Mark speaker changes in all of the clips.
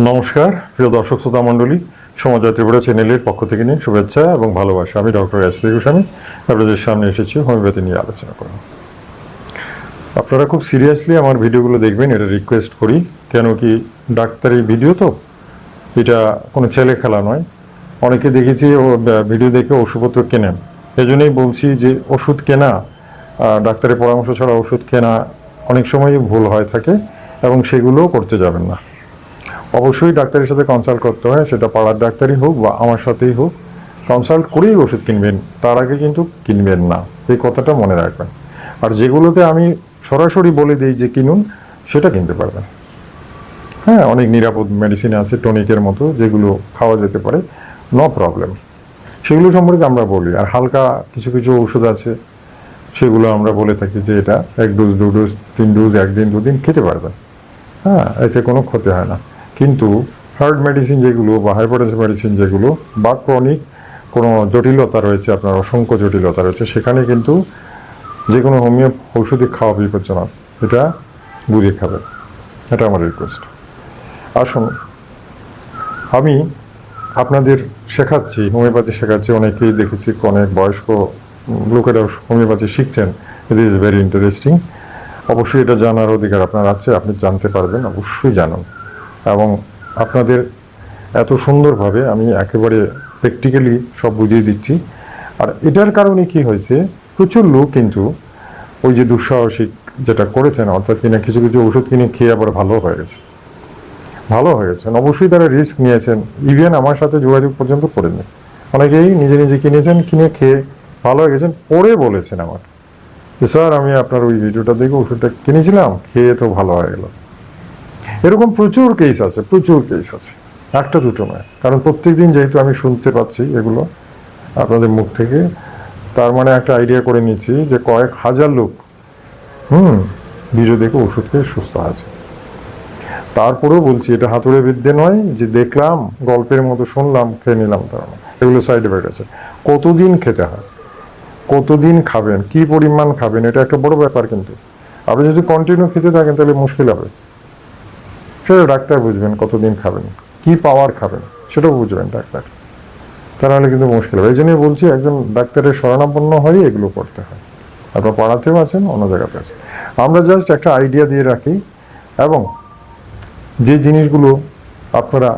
Speaker 1: নমস্কার প্রিয় দর্শক শ্রোতা মণ্ডলী, সমাজয় ত্রিপুরা চ্যানেলের পক্ষ থেকে নিয়ে শুভেচ্ছা এবং ভালোবাসা। আমি ডক্টর এস পি গোস্বামী আপনাদের সামনে এসেছি হোমিওপ্যাথি নিয়ে আলোচনা করব। আপনারা খুব সিরিয়াসলি আমার ভিডিওগুলো দেখবেন, এটা রিকোয়েস্ট করি। কেন কি ডাক্তারি ভিডিও তো, এটা কোনো ছেলে খেলা নয়। অনেকে দেখেছি ভিডিও দেখে ওষুধপত্র কেনেন, এজন্যই বলছি যে ওষুধ কেনা, ডাক্তারের পরামর্শ ছাড়া ওষুধ কেনা অনেক সময় ভুল হয়ে থাকে এবং সেগুলোও করতে যাবেন না। অবশ্যই ডাক্তারের সাথে কনসাল্ট করতে হয়, সেটা পাড়ার ডাক্তারই হোক বা আমার সাথেই হোক, কনসাল্ট করেই ওষুধ কিনবেন, তার আগে কিন্তু কিনবেন না, এই কথাটা মনে রাখবেন। আর যেগুলোতে আমি সরাসরি বলে দিই যে কিনুন, সেটা কিনতে পারবেন। হ্যাঁ, অনেক নিরাপদ মেডিসিন আছে টনিকের মতো, যেগুলো খাওয়া যেতে পারে, নো প্রবলেম, সেগুলো সম্পর্কে আমরা বলি। আর হালকা কিছু কিছু ওষুধ আছে, সেগুলো আমরা বলে থাকি যে এটা 1 ডোজ 2 ডোজ 3 ডোজ 1 দিন 2 দিন খেতে পারবেন। হ্যাঁ, এতে কোনো ক্ষতি হয় না। কিন্তু হার্ট মেডিসিন যেগুলো বা হাইপারটেনশন মেডিসিন যেগুলো বা ক্রনিক কোনো জটিলতা রয়েছে, আপনার অসংখ্য জটিলতা রয়েছে, সেখানে কিন্তু যে কোনো হোমিও ঔষধি খাওয়া বিপজ্জনক, এটা বুঝে খাবেন, এটা আমার রিকোয়েস্ট। আসুন, আমি আপনাদের শেখাচ্ছি, হোমিওপ্যাথি শেখাচ্ছি। অনেকেই দেখেছি, অনেক বয়স্ক লোকেরা হোমিওপ্যাথি শিখছেন। It is very interesting. অবশ্যই এটা জানার অধিকার আপনার আছে, আপনি জানতে পারবেন, অবশ্যই জানুন। এবং আপনাদের এত সুন্দরভাবে আমি একেবারে প্র্যাকটিক্যালি সব বুঝিয়ে দিচ্ছি। আর এটার কারণে কি হয়েছে, প্রচুর লোক কিন্তু ওই যে দুঃসাহসিক যেটা করেছেন, অর্থাৎ কিনা কিছু কিছু ওষুধ কিনে খেয়ে আবার ভালো হয়ে গেছেন। অবশ্যই তারা রিস্ক নিয়েছেন, ইভেন আমার সাথে যোগাযোগ পর্যন্ত করেননি। অনেকেই নিজে নিজে কিনেছেন, কিনে খেয়ে ভালো হয়ে গেছেন, পরে বলেছেন আমার যে স্যার আমি আপনার ওই ভিডিওটা দেখে ওষুধটা কিনেছিলাম, খেয়ে তো ভালো হয়ে গেল। এরকম প্রচুর কেস আছে, একটা দুটো নয়। কারণ প্রত্যেকদিন যেহেতু আমি শুনতে পাচ্ছি এগুলো আপনাদের মুখ থেকে, তার মানে একটা আইডিয়া করে নিচ্ছি যে কয়েক হাজার লোক ভিডিও দেখে ওষুধ খেয়ে সুস্থ আছে। তারপরেও বলছি, এটা হাতুড়ে বিদ্যে নয় যে দেখলাম গল্পের মতো শুনলাম খেয়ে নিলাম, তার না। এগুলো সাইড এফেক্ট আছে। কতদিন খেতে হয়, কতদিন খাবেন, কি পরিমাণ খাবেন, এটা একটা বড় ব্যাপার। কিন্তু আপনি যদি কন্টিনিউ খেতে থাকেন তাহলে মুশকিল হবে। সেটা ডাক্তার বুঝবেন, কতদিন খাবেন, কি পাওয়ার খাবেন, সেটাও বুঝবেন ডাক্তার। তা নাহলে কিন্তু মুশকিল হবে। এই জন্যই বলছি, একজন ডাক্তারের শরণাপন্ন হয়ে এগুলো করতে হয়। আপনার পাড়াতেও আছেন, অন্য জায়গাতে আছেন। আমরা জাস্ট একটা আইডিয়া দিয়ে রাখি, এবং যে জিনিসগুলো আপনারা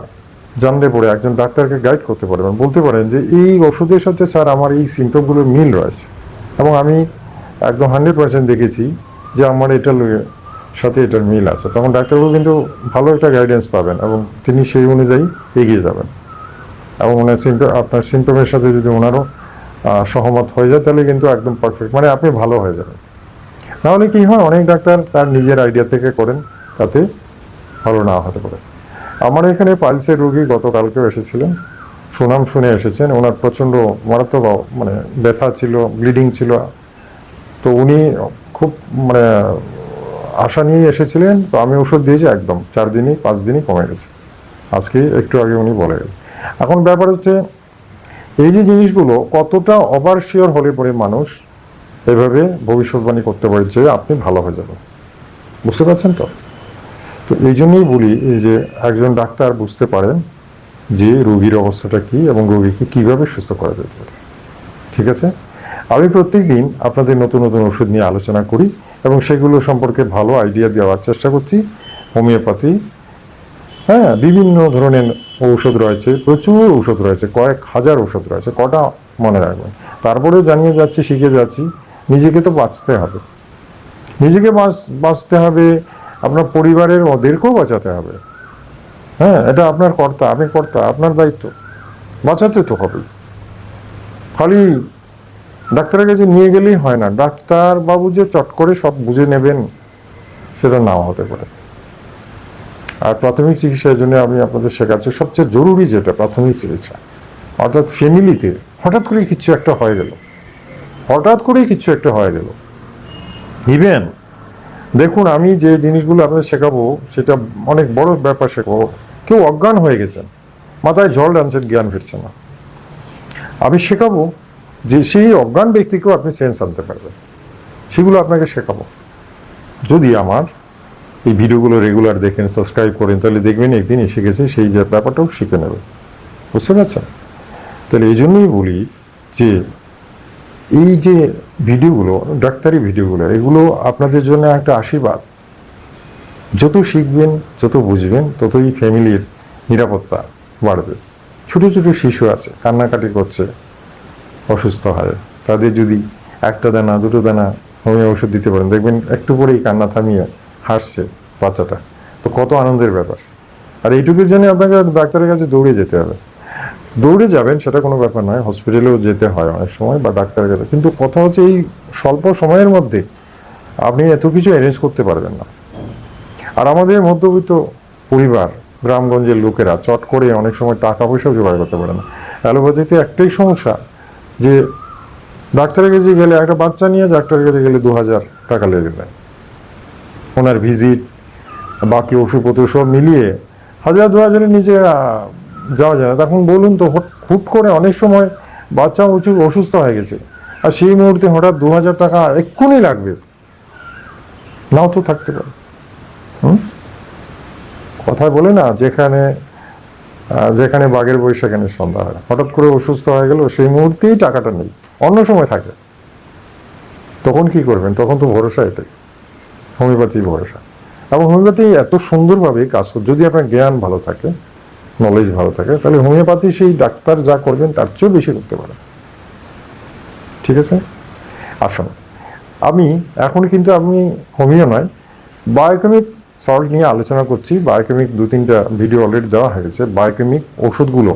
Speaker 1: জানলে পরে একজন ডাক্তারকে গাইড করতে পারবেন, বলতে পারেন যে এই ওষুধের সাথে স্যার আমার এই সিমটমগুলোর মিল রয়েছে, এবং আমি একদম 100% দেখেছি যে আমার এটার সাথে এটার মিল আছে। তখন ডাক্তারবাবু কিন্তু ভালো একটা গাইডেন্স পাবেন, এবং তিনি সেই অনুযায়ী এগিয়ে যাবেন। এবং ওনার আপনার সিমটমের সাথে যদি ওনারও সহমত হয়ে যায়, তাহলে কিন্তু একদম পারফেক্ট, মানে আপনি ভালো হয়ে যাবেন। নাহলে কি হয়, অনেক ডাক্তার তার নিজের আইডিয়া থেকে করেন, তাতে ভালো না হতে পারে। আমার এখানে পাইলসের রোগী গতকালকেও এসেছিলেন, সুনাম শুনে এসেছেন। ওনার প্রচণ্ড মারাত্মক মানে ব্যথা ছিল, ব্লিডিং ছিল। তো উনি খুব মানে আশা নিয়ে এসেছিলেন। তো আমি ওষুধ দিয়েছি, একদম 4 দিনই 5 দিনই কমে গেছে। আজকে একটু আগে উনি বলে গেলেন। এখন ব্যাপার হচ্ছে, এই যে জিনিসগুলো কতটা ওভারশিওর হলে পরে মানুষ এভাবে ভবিষ্যৎবাণী করতে পারে যে আপনি ভালো হয়ে যাবেন, বুঝতে পারছেন তো? তো এই জন্যই বলি, এই যে একজন ডাক্তার বুঝতে পারেন যে রোগীর অবস্থাটা কি এবং রোগীকে কিভাবে সুস্থ করা যেতে পারে। ঠিক আছে, আমি প্রত্যেক দিন আপনাদের নতুন নতুন ওষুধ নিয়ে আলোচনা করি এবং সেগুলো সম্পর্কে ভালো আইডিয়া দেওয়ার চেষ্টা করছি। হোমিওপ্যাথি, হ্যাঁ, বিভিন্ন ধরনের ঔষধ রয়েছে, প্রচুর ঔষধ রয়েছে, কয়েক হাজার ওষুধ রয়েছে, কটা মনে রাখবেন। তারপরেও জানিয়ে যাচ্ছি, শিখে যাচ্ছি। নিজেকে তো বাঁচতে হবে, নিজেকে বাঁচতে হবে, আপনার পরিবারের ওদেরকেও বাঁচাতে হবে। হ্যাঁ, এটা আপনার কর্তা, আপনি কর্তা, আপনার দায়িত্ব, বাঁচাতে তো হবে। খালি ডাক্তারের কাছে নিয়ে গেলেই হয় না। ডাক্তার বাবু যে চট করে সব বুঝে নেবেন, সেটা নাও হতে পারে। আর প্রাথমিক চিকিৎসার জন্য আমি আপনাদের শেখাচ্ছি সবচেয়ে জরুরি যেটা প্রাথমিক চিকিৎসা, অর্থাৎ ফ্যামিলিতে হঠাৎ করেই কিছু একটা হয়ে গেল, ইভেন দেখুন, আমি যে জিনিসগুলো আপনাদের শেখাবো সেটা অনেক বড় ব্যাপার শেখাবো। কেউ অজ্ঞান হয়ে গেছেন, মাথায় জল টানছেন, জ্ঞান ফিরছে না, আমি শেখাবো যে সেই অজ্ঞান ব্যক্তিকেও আপনি সেন্স আনতে পারবেন। সেগুলো আপনাকে শেখাবো, যদি আমার এই ভিডিওগুলো রেগুলার দেখেন, সাবস্ক্রাইব করেন, তাহলে দেখবেন একদিন এসে গেছে সেই যে ব্যাপারটাও শিখে নেবে। বুঝতে পারছেন? তাহলে এই জন্যই বলি যে এই যে ভিডিওগুলো, ডাক্তারি ভিডিওগুলো, এগুলো আপনাদের জন্য একটা আশীর্বাদ। যত শিখবেন, যত বুঝবেন, ততই ফ্যামিলির নিরাপত্তা বাড়বে। ছোট ছোট শিশু আছে, কান্নাকাটি করছে, অসুস্থ হয়, তাদের যদি একটা দানা দুটো দানা হোমিও ওষুধ দিতে পারেন, দেখবেন একটু পরেই কান্না থামিয়ে হাসছে বাচ্চাটা। তো কত আনন্দের ব্যাপার। আর এইটুকুর জন্য আপনাকে ডাক্তারের কাছে দৌড়ে যেতে হবে। দৌড়ে যাবেন সেটা কোনো ব্যাপার নয়, হসপিটালেও যেতে হয় অনেক সময় বা ডাক্তারের কাছে, কিন্তু কথা হচ্ছে এই স্বল্প সময়ের মধ্যে আপনি এত কিছু অ্যারেঞ্জ করতে পারবেন না। আর আমাদের মধ্যবিত্ত পরিবার, গ্রামগঞ্জের লোকেরা চট করে অনেক সময় টাকা পয়সাও জোগাড় করতে পারে না। অ্যালোপ্যাথিতে একটাই সমস্যা যে ডাক্তারের কাছে গেলে, একটা বাচ্চা নিয়ে ডাক্তারের কাছে গেলে 2000 টাকা লেগে যায়। ওনার ভিজিট, বাকি ওষুধপত্র সব মিলিয়ে 1000-2000-এর নিচে যাওয়া যায় না। তখন বলুন তো, হুট করে অনেক সময় বাচ্চা অসুস্থ হয়ে গেছে, আর সেই মুহূর্তে হঠাৎ 2000 টাকা এক্ষুনি লাগবে, নাও তো থাকতে পারে। কথায় বলে না, যেখানে বাঘের বই সেখানে সন্ধ্যা হয়। হঠাৎ করে অসুস্থ হয়ে গেল, সেই মুহূর্তেই টাকাটা নেই, অন্য সময় থাকে। তখন কি করবেন? তখন তো ভরসা এটাই, হোমিওপ্যাথি ভরসা। এবং হোমিওপ্যাথি এত সুন্দরভাবে কাজ করে, যদি আপনার জ্ঞান ভালো থাকে, নলেজ ভালো থাকে, তাহলে হোমিওপ্যাথি সেই ডাক্তার যা করবেন তার চেয়েও বেশি করতে পারে। ঠিক আছে? আসুন, এখন কিন্তু আমি হোমিও নয়, বায়োকেমিক সল্ট নিয়ে আলোচনা করছি। বায়োকেমিক 2-3টা ভিডিও অলরেডি দেওয়া হয়েছে। বায়োকেমিক ওষুধগুলো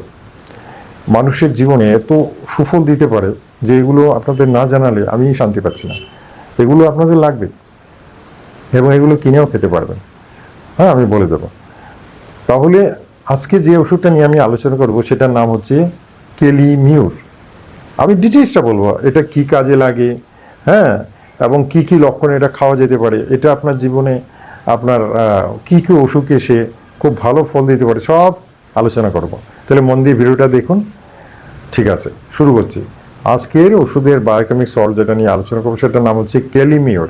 Speaker 1: মানুষের জীবনে এত সুফল দিতে পারে যে এগুলো আপনাদের না জানালে আমি শান্তি পাচ্ছি না। এগুলো আপনাদের লাগবে এবং এগুলো কিনেও খেতে পারবেন। হ্যাঁ, আমি বলে দেবো। তাহলে আজকে যে ওষুধটা নিয়ে আমি আলোচনা করব সেটার নাম হচ্ছে কেলিমিউর। আমি ডিটেলসটা বলবো, এটা কি কাজে লাগে, হ্যাঁ, এবং কি কি লক্ষণে এটা খাওয়া যেতে পারে, এটা আপনার জীবনে আপনার কি কি অসুখে সে খুব ভালো ফল দিতে পারে, সব আলোচনা করব। তাহলে মন দিয়ে ভিডিওটা দেখুন। ঠিক আছে, শুরু করছি। আজকের ওষুধের বায়োকেমিক সল্ট যেটা নিয়ে আলোচনা করবো সেটার নাম হচ্ছে কেলিমিউর।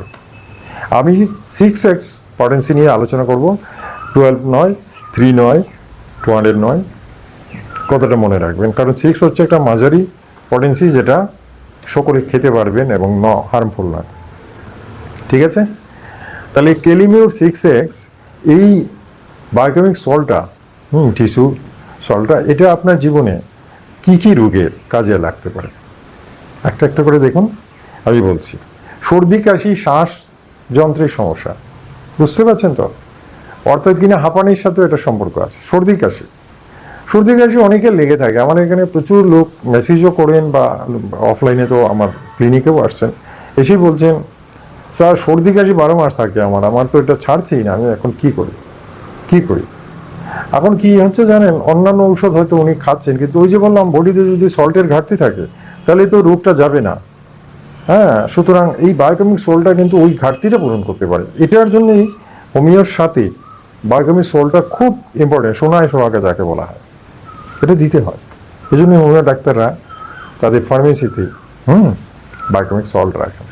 Speaker 1: আমি 6x পটেন্সি নিয়ে আলোচনা করব। 12 নয়, 3 নয়, 200 নয়, কতটা মনে রাখবেন, কারণ 6 হচ্ছে একটা মাঝারি পটেন্সি, যেটা সকলে খেতে পারবেন এবং হার্মফুল নয়। ঠিক আছে? তাহলে কেলিমিউর 6x, এই বায়োকেমিক সল্টটা, টিস্যু সল্টটা, এটা আপনার জীবনে কি কি রোগের কাজে লাগতে পারে একটা একটা করে দেখুন। আমি বলছি, সর্দি কাশি, শ্বাস যন্ত্রের সমস্যা, বুঝতে পারছেন তো? অর্থাৎ কিনা হাঁপানির সাথে এটা সম্পর্ক আছে। সর্দি কাশি অনেকের লেগে থাকে। আমার এখানে প্রচুর লোক মেসেজও করেন বা অফলাইনে তো আমার ক্লিনিকেও আসছেন, এসেই বলছেন স্যার সর্দি কাশি 12 মাস থাকে আমার তো এটা ছাড়ছেই না, আমি এখন কি করি। এখন কি হচ্ছে জানেন, অন্যান্য ঔষধ হয়তো উনি খাচ্ছেন, কিন্তু ওই যে বললাম, বডিতে যদি সল্টের ঘাটতি থাকে তাহলে তো রোগটা যাবে না। হ্যাঁ, সুতরাং এই বায়োকেমিক সল্টটা কিন্তু ওই ঘাটতিটা পূরণ করতে পারে। এটার জন্যই হোমিওর সাথে বায়োকেমিক সল্টটা খুব ইম্পর্টেন্ট, সোনায় সোহাগে যাকে বলা হয়, এটা দিতে হয়। এই জন্য হোমিও ডাক্তাররা তাদের ফার্মেসিতে বায়োকেমিক সল্ট রাখেন।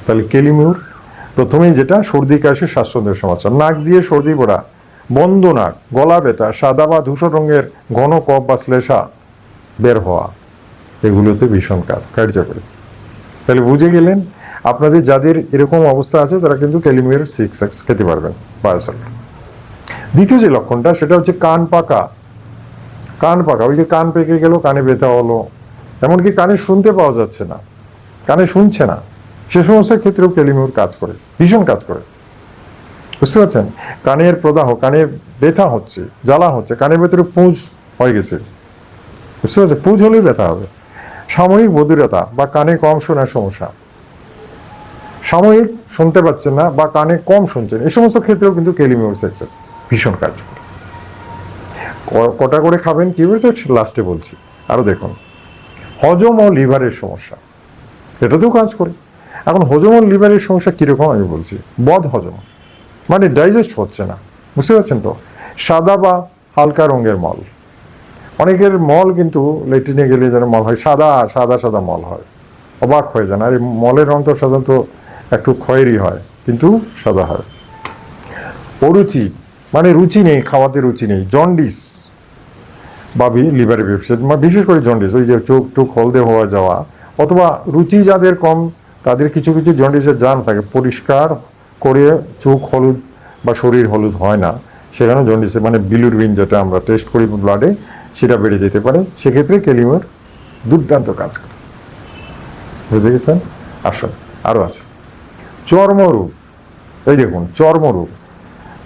Speaker 1: তাহলে কেলিমিউর প্রথমেই যেটা, সর্দি কাশি, শ্বাসযন্ত্রের সমস্যা, নাক দিয়ে সর্দি পড়া, বন্ধ নাক, গলা ব্যথা, সাদা বা ধূসর রঙের ঘন কফ বা শ্লেষা বের হওয়া, এগুলোতে ভীষণ কার্যকরী। তাহলে বুঝে গেলেন, আপনাদের যাদের এরকম অবস্থা আছে তারা কিন্তু কেলিমিউর 6x খেতে পারবেন, বায়োসল্ট। দ্বিতীয় যে লক্ষণটা সেটা হচ্ছে কান পাকা। ওই যে কান পেকে গেল, কানে ব্যথা হলো, এমনকি কানে শুনতে পাওয়া যাচ্ছে না, কানে শুনছে না, সে সমস্ত ক্ষেত্রেও কেলিমিউর কাজ করে, ভীষণ কাজ করে। বুঝতে পারছেন? কানের প্রদাহ, কানে ব্যথা হচ্ছে, জ্বালা হচ্ছে, কানের ভেতরে পুঁজ হয়ে গেছে, বুঝতে পারছেন? পুঁজ হলেই ব্যথা হবে। সাময়িক বধিরতা বা কানে কম শোনার সমস্যা, সাময়িক শুনতে পাচ্ছেন না বা কানে কম শুনছেন, এই সমস্ত ক্ষেত্রেও কিন্তু কেলিমিউর 6x ভীষণ কার্যকর। কটা করে খাবেন কিভাবে তো লাস্টে বলছি। আরো দেখুন, হজম ও লিভারের সমস্যা, এটাতেও কাজ করে। এখন হজম ও লিভারের সমস্যা কিরকম আমি বলছি। বদ হজম মানে ডাইজেস্ট হচ্ছে না, বুঝতে পারছেন তো? সাদা বা হালকা রঙের মল, অনেকের মল কিন্তু লেট্রিনে গেলে যেন মল হয়, সাদা সাদা মল হয়, অবাক হয়ে যান। আর এই মলের রং তো সাধারণত একটু খয়েরি হয়, কিন্তু সাদা হয়। অরুচি মানে রুচি নেই, খাওয়াতে রুচি নেই, জন্ডিস বা লিভারে বিশেষ করে জন্ডিস, ওই যে চোখ টোক হলদে হওয়া যাওয়া, অথবা রুচি যাদের কম তাদের কিছু কিছু জন্ডিসের জার্ম থাকে, পরিষ্কার করে চোখ হলুদ বা শরীর হলুদ হয় না, সেখানে জন্ডিসে মানে বিলিরুবিন যেটা আমরা টেস্ট করি ব্লাডে সেটা বেড়ে যেতে পারে। সেক্ষেত্রে ক্যালিমিউর দুর্দান্ত কাজ করে। বুঝে গেছেন? আসলে আরও আছে চর্মরোগ। এই দেখুন চর্মরোগ,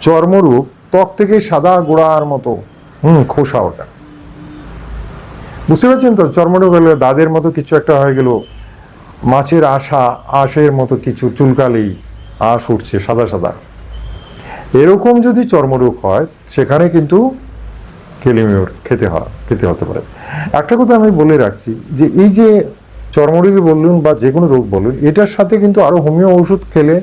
Speaker 1: চর্মরোগ ত্বক থেকে সাদা গোড়ার মতো খোসা ওটা, বুঝতে পারছেন তো? চর্মরোগ হলে দাঁতের মতো কিছু একটা হয়ে গেল, মাছের আঁশের মতো কিছু চুলকালেই আঁশ উঠছে সাদা সাদা, এরকম যদি চর্মরোগ হয় সেখানে কিন্তু ক্যালিমিউর খেতে হতে পারে। একটা কথা আমি বলে রাখছি যে এই যে চর্মরোগী বলুন বা যে কোনো রোগ বলুন, এটার সাথে কিন্তু আরো হোমিও ওষুধ খেলে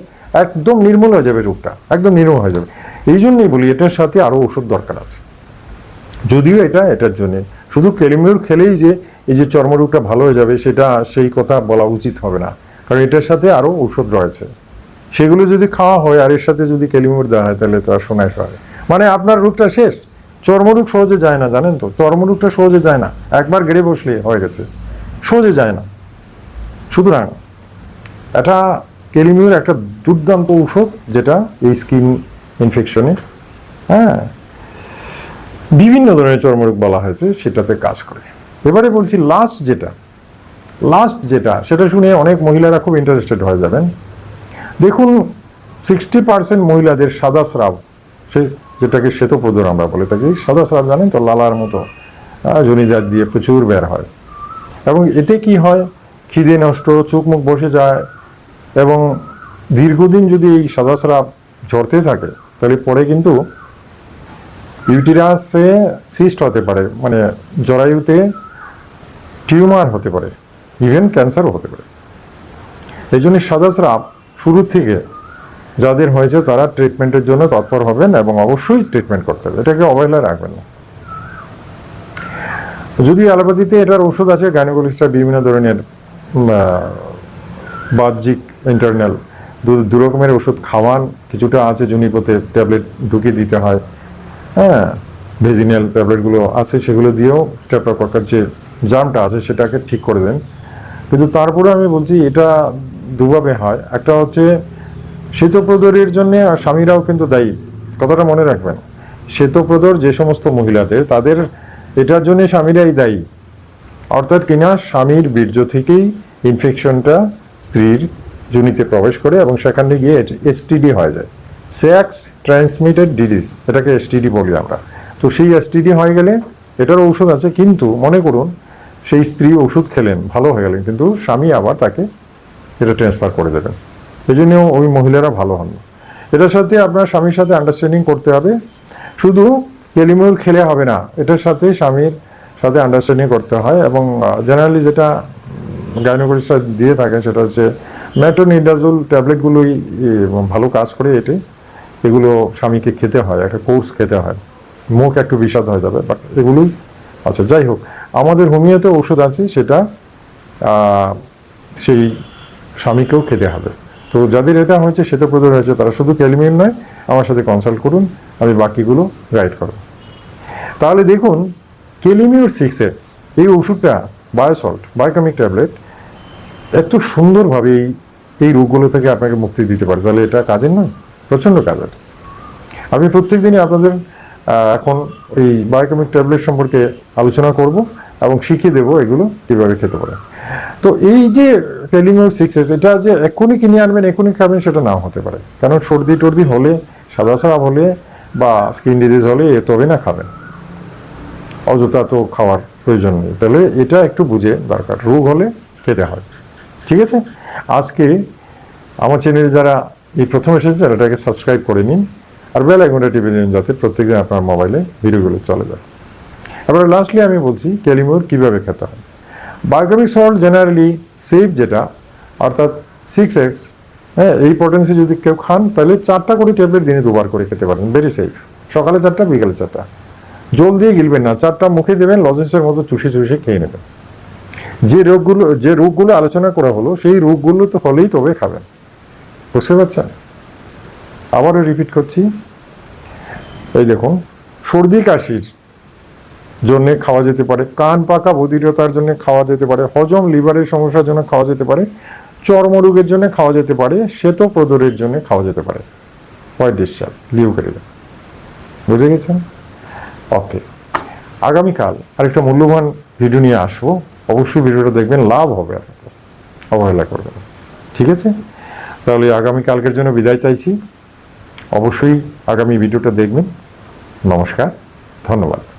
Speaker 1: একদম নির্মূল হয়ে যাবে, রোগটা একদম নির্মূল হয়ে যাবে। এই জন্যই বলি এটার সাথে আরো ওষুধ দরকার আছে। যদিও এটার জন্য শুধু ক্যালিমিউর খেলেই যে এই যে চর্মরোগটা ভালো হয়ে যাবে সেটা সেই কথা বলা উচিত হবে না, কারণ এটার সাথে আরো ঔষধ রয়েছে, সেগুলো যদি খাওয়া হয় আর এর সাথে যদি ক্যালিমিউর দেওয়া হয় তাহলে তো আর শোনায় সয়, মানে আপনার রোগটা শেষ। চর্মরোগ সহজে যায় না, জানেন তো? চর্মরোগটা সহজে যায় না, একবার গেড়ে বসলে হয়ে গেছে, সহজে যায় না। সুতরাং এটা ক্যালিমিউর একটা দুর্দান্ত ঔষধ, যেটা এই স্কিন ইনফেকশনে, হ্যাঁ, বিভিন্ন ধরনের চর্মরোগ বলা হয়েছে সেটাতে কাজ করে। এবারে বলছি লাস্ট যেটা সেটা শুনে অনেক মহিলারা খুব ইন্টারেস্টেড হয়ে যাবেন। দেখুন 60% মহিলাদের সাদা স্রাব, সে যেটাকে শ্বেতপ্রদর আমরা বলে থাকি, সাদা স্রাব জানেন তো, লালার মতো জনিদার দিয়ে প্রচুর বের হয়, এবং এতে কি হয়, খিদে নষ্ট, চোখ মুখ বসে যায়, এবং দীর্ঘদিন যদি এই সাদা স্রাব ঝরতে থাকে তাহলে পরে কিন্তু ইউটেরাসে সিস্ট হতে পারে, মানে জরায়ুতে টিউমার হতে পারে, ইভেন ক্যান্সারও হতে পারে। এই জন্য সাদা স্রাব শুরু থেকে যাদের হয়েছে তারা ট্রিটমেন্টের জন্য তৎপর হবেন এবং অবশ্যই ট্রিটমেন্ট করতে হবে, এটাকে অবহেলা রাখবেন না। যদি অ্যালোপ্যাথিতে এটার ওষুধ আছে, গাইনোকোলজিস্টরা বিভিন্ন ধরনের বাহ্যিক ইন্টারনাল দু রকমের ওষুধ খাওয়ান, কিছুটা আছে জুনিপোতে ট্যাবলেট ঢুকিয়ে দিতে হয়, হ্যাঁ, ভেজিনাল ট্যাবলেটগুলো আছে, সেগুলো দিয়েও স্ট্রেপ্টোককার যে জার্মটা আছে সেটাকে ঠিক করে দেন। কিন্তু তারপরে আমি বলছি এটা দুভাবে হয়, একটা হচ্ছে শ্বেতপ্রদরের জন্য আর স্বামীরাও কিন্তু দায়ী, কথাটা মনে রাখবেন। শ্বেতপ্রদর যে সমস্ত মহিলাদের, তাদের এটার জন্য স্বামীরাই দায়ী, অর্থাৎ কিনা স্বামীর বীর্য থেকেই ইনফেকশনটা স্ত্রীর যোনিতে প্রবেশ করে এবং সেখানে গিয়ে এসটিডি হয়ে যায়, সেক্স ট্রান্সমিটেড ডিজিজ, এটাকে এসটিডি বলি আমরা। তো সেই এসটিডি হয়ে গেলে এটার ঔষধ আছে, কিন্তু মনে করুন সেই স্ত্রী ওষুধ খেলেন, ভালো হয়ে গেলেন, কিন্তু স্বামী আবার তাকে এটা ট্রান্সফার করে দেবেন, এই জন্য ওই মহিলারা ভালো হন। এটার সাথে আপনার স্বামীর সাথে আন্ডারস্ট্যান্ডিং করতে হবে, শুধু ক্যালিমিউর খেলে হবে না, এটার সাথে স্বামীর সাথে আন্ডারস্ট্যান্ডিং করতে হয়। এবং জেনারেলি যেটা গাইনোকোলজিস্টরা দিয়ে থাকেন সেটা হচ্ছে মেট্রোনিডাজোল ট্যাবলেটগুলোই ভালো কাজ করে, এগুলো স্বামীকে খেতে হয়, একটা কোর্স খেতে হয়, মুখ একটু বিষাদ হয়ে যাবে, বাট এগুলোই আচ্ছা। যাই হোক, আমাদের হোমিওতে ওষুধ আছে, সেটা সেই স্বামীকেও খেতে হবে। তো যাদের এটা হয়েছে, শ্বেতপ্রদর হয়েছে, তারা শুধু ক্যালিমিউর নয়, আমার সাথে কনসাল্ট করুন, আমি বাকিগুলো গাইড করব। তাহলে দেখুন ক্যালিমিউর 6X এই ওষুধটা, বায়োসল্ট বায়োকেমিক ট্যাবলেট, এত সুন্দরভাবে এই রোগগুলো থেকে আপনাকে মুক্তি দিতে পারে, তাহলে এটা কাজের নয়? প্রচণ্ড কাজের। আমি প্রত্যেক দিনই আপনাদের এখন এই বায়োকেমিক ট্যাবলেট সম্পর্কে আলোচনা করব এবং শিখিয়ে দেবো এগুলো কীভাবে খেতে পারে। তো এই যে ক্যালিমিউর 6X, এটা যে এক্ষুনি কিনে আনবেন এক্ষুনি খাবেন সেটা নাও হতে পারে, কারণ সর্দি টর্দি হলে, সাদা স্রাব হলে বা স্কিন ডিজিজ হলে তবে না খাবেন, অযথা তো খাওয়ার প্রয়োজন নেই। তাহলে এটা একটু বুঝে দরকার, রোগ হলে খেতে হয়, ঠিক আছে? আজকে আমার চ্যানেলে যারা এই প্রথম এসেছে এটাকে সাবস্ক্রাইব করে নিন, আর বেল আইকনটা টিপে নিন, যাতে প্রত্যেকদিন আপনার মোবাইলে ভিডিওগুলো চলে যায়। এবার লাস্টলি আমি বলছি ক্যালিমিউর কীভাবে খেতে হয়। বায়োকেমিক সল্ট জেনারেলি সেফ, যেটা অর্থাৎ 6X, হ্যাঁ, এই পটেন্সি যদি কেউ খান তাহলে 4টা করে ট্যাবলেট দিনে 2বার করে খেতে পারেন, ভেরি সেফ। সকালে 4টা, বিকালে 4টা, জল দিয়ে গিলবেন না, 4টা মুখে দেবেন, লজেন্সের মতো চুষে চুষে খেয়ে নেবেন। যে রোগগুলো আলোচনা করা হলো সেই রোগগুলো তো হলেই তবে খাবেন, বুঝতে পারছেন? আবারও রিপিট করছি, এই দেখুন, সর্দি কাশির জন্যে খাওয়া যেতে পারে, কান পাকা বধিরতার জন্য খাওয়া যেতে পারে, হজম লিভারের সমস্যার জন্য খাওয়া যেতে পারে, চর্মরোগের জন্য খাওয়া যেতে পারে, শ্বেত প্রদরের জন্য খাওয়া যেতে পারে হোয়াইট ডিসচার্জ লিউকেরিয়া। বুঝে গেছেন? ওকে, আগামীকাল আরেকটা মূল্যবান ভিডিও নিয়ে আসবো, অবশ্যই ভিডিওটা দেখবেন, লাভ হবে, আপনাদের অবহেলা করবেন। ঠিক আছে, তাহলে আগামীকালকের জন্য বিদায় চাইছি। অবশ্যই আগামী ভিডিওটা দেখবেন। নমস্কার, ধন্যবাদ।